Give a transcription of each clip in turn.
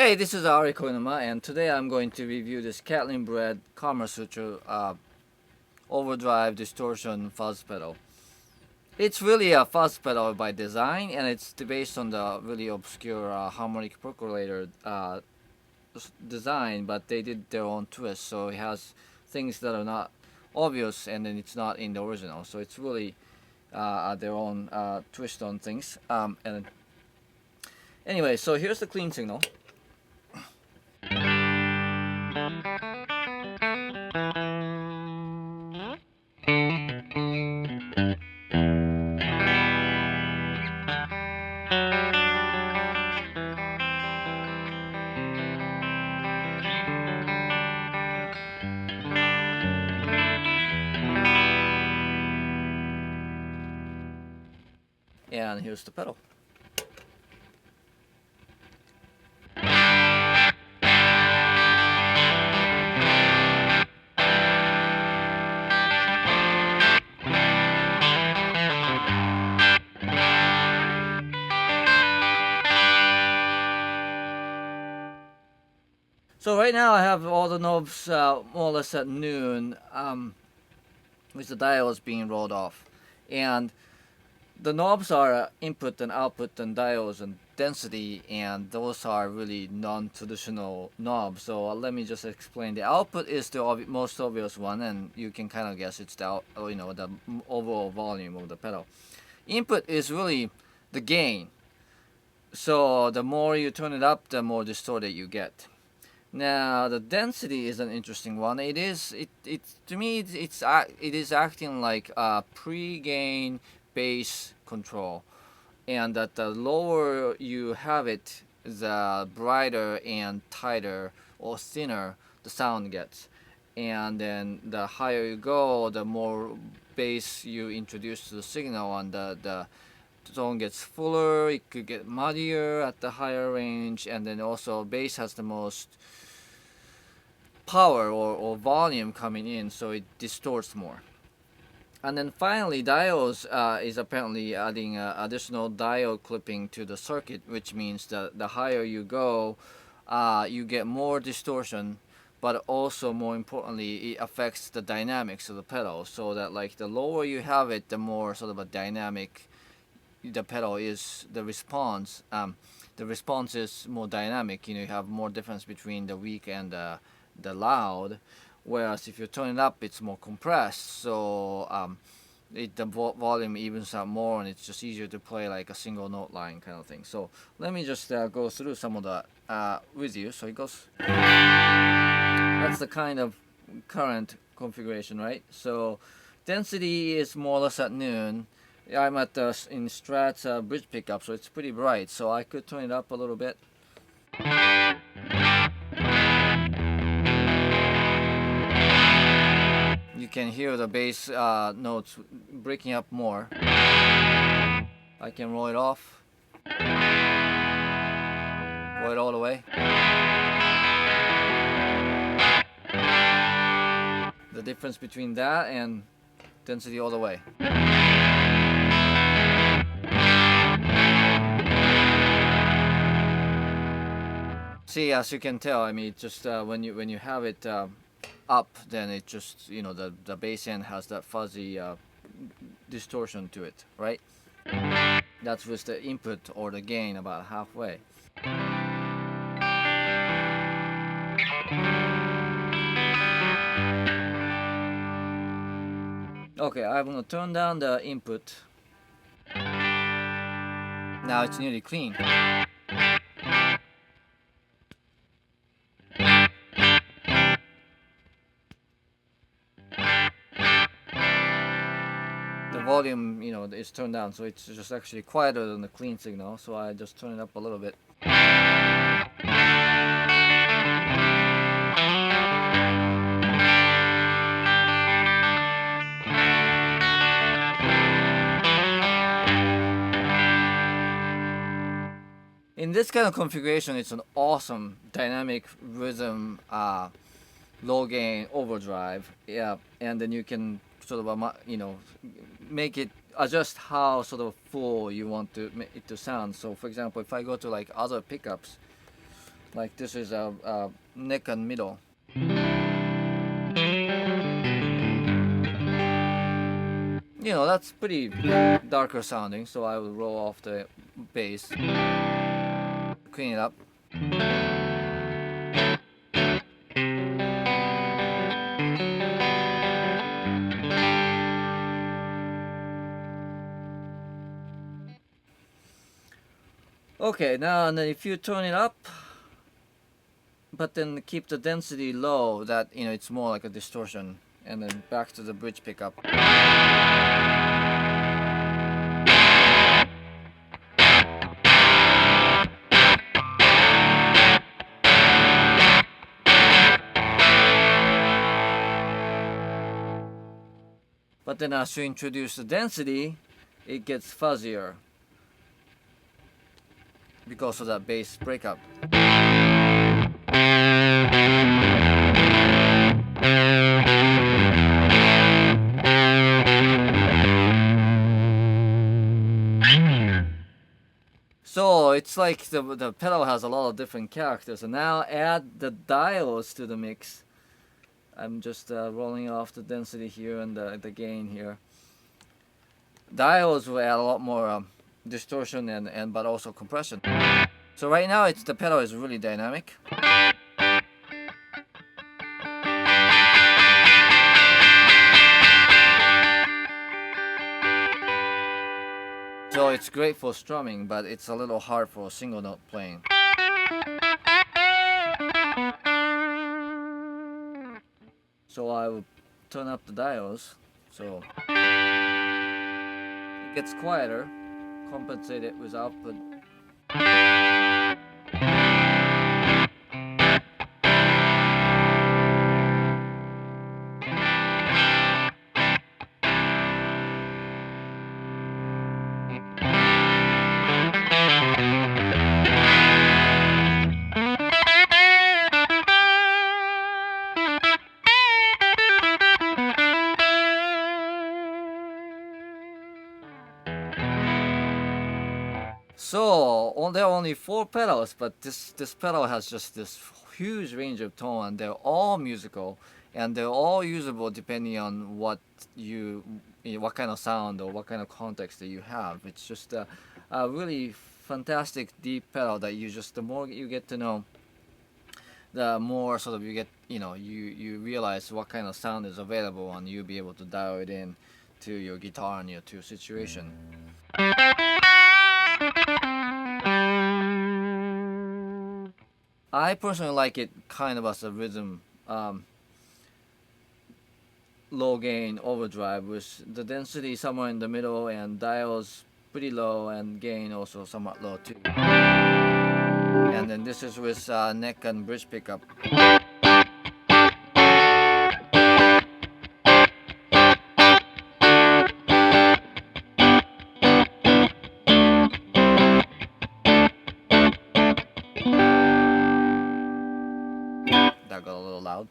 Hey, this is Ari Koinuma, and today I'm going to review this Catalinbread Suture overdrive distortion fuzz pedal. It's really a fuzz pedal by design, and it's based on the really obscure harmonic percolator design, but they did their own twist, so it has things that are not obvious, and then it's not in the original, so it's really their own twist on things. And anyway, so here's the clean signal. And here's the pedal. So right now I have all the knobs more or less at noon, with the diodes being rolled off. And the knobs are input and output and diodes and density, and those are really non-traditional knobs. So let me just explain. The output is the most obvious one, and you can kind of guess it's the the overall volume of the pedal. Input is really the gain. So the more you turn it up, the more distorted you get. Now the density is an interesting one. It is to me it is acting like a pre-gain bass control, and that the lower you have it, the brighter and tighter or thinner the sound gets, and then the higher you go, the more bass you introduce to the signal, and the tone gets fuller. It could get muddier at the higher range, and then also bass has the most power or volume coming in, so it distorts more. And then finally, diodes is apparently adding additional diode clipping to the circuit, which means that the higher you go, you get more distortion, but also more importantly, it affects the dynamics of the pedal, so that like the lower you have it, the more sort of a dynamic the pedal is. The response is more dynamic. You have more difference between the weak and the loud, whereas if you turn it up, it's more compressed, so the volume evens out more, and it's just easier to play like a single note line kind of thing. So let me just go through some of that with you. So it goes, that's the kind of current configuration, right? So density is more or less at noon. I'm at in Strat's bridge pickup, so it's pretty bright, so I could turn it up a little bit. You can hear the bass notes breaking up more. I can roll it off, roll it all the way. The difference between that and density all the way. See, as you can tell, I mean, just when you have it up, then it just, the bass end has that fuzzy distortion to it, right? That's with the input or the gain about halfway. Okay, I'm gonna turn down the input. Now it's nearly clean. The volume, is turned down, so it's just actually quieter than the clean signal, so I just turn it up a little bit. In this kind of configuration, it's an awesome dynamic rhythm low gain overdrive, yeah, and then you can sort of make it adjust how sort of full you want to make it to sound. So for example, if I go to like other pickups, Like this is a neck and middle. You know, that's pretty darker sounding, so I will roll off the bass, clean it up. Okay, now and then if you turn it up, but then keep the density low, that, you know, it's more like a distortion. And then back to the bridge pickup. But then as you introduce the density, it gets fuzzier because of that bass breakup. So it's like the pedal has a lot of different characters. And now add the diodes to the mix. I'm just rolling off the density here and the gain here. Diodes will add a lot more distortion and but also compression. So right now the pedal is really dynamic. So it's great for strumming, but it's a little hard for single note playing. So I will turn up the diodes, so it gets quieter, compensate it with output. So there are only 4 pedals, but this pedal has just this huge range of tone, and they're all musical, and they're all usable depending on what what kind of sound or what kind of context that you have. It's just a really fantastic deep pedal that the more you get to know, the more sort of you get, you realize what kind of sound is available, and you'll be able to dial it in to your guitar and to your situation. I personally like it kind of as a rhythm, low gain overdrive with the density somewhere in the middle and diodes pretty low and gain also somewhat low too. And then this is with neck and bridge pickup. That got a little loud.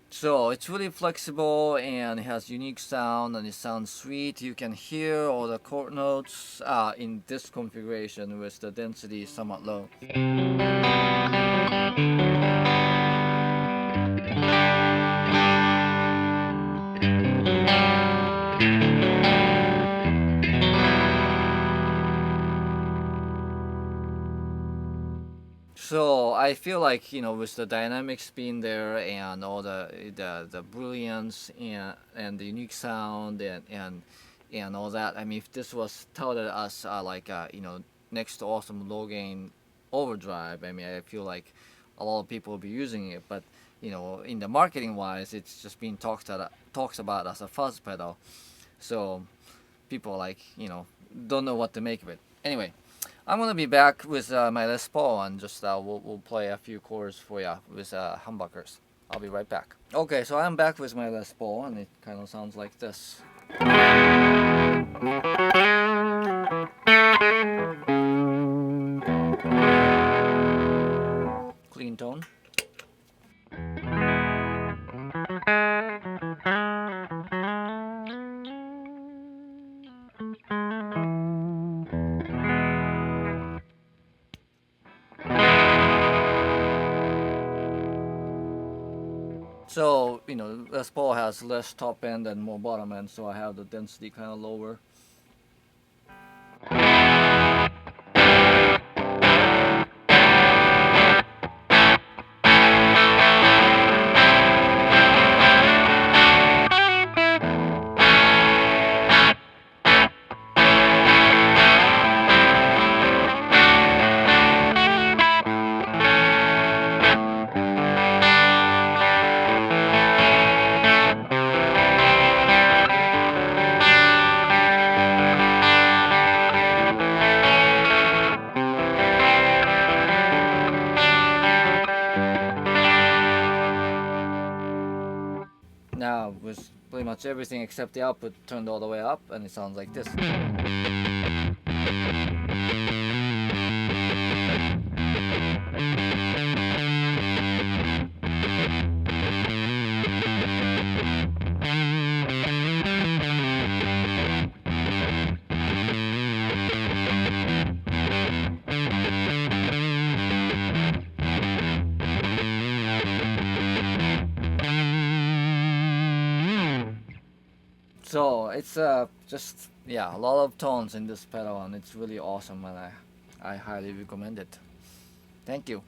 So it's really flexible and it has unique sound and it sounds sweet. You can hear all the chord notes in this configuration with the density somewhat low. So I feel like, with the dynamics being there and all the brilliance and the unique sound and all that. I mean, if this was touted as next to awesome low gain overdrive, I mean, I feel like a lot of people will be using it. But in the marketing wise, it's just being talks about as a fuzz pedal. So people don't know what to make of it. Anyway. I'm gonna be back with my Les Paul and just we'll play a few chords for you with humbuckers. I'll be right back. Okay, so I'm back with my Les Paul and it kind of sounds like this. Clean tone. So, you know, Les Paul has less top end and more bottom end, so I have the density kind of lower. Now, with pretty much everything except the output turned all the way up, and it sounds like this. So it's just, yeah, a lot of tones in this pedal, and it's really awesome, and I highly recommend it. Thank you.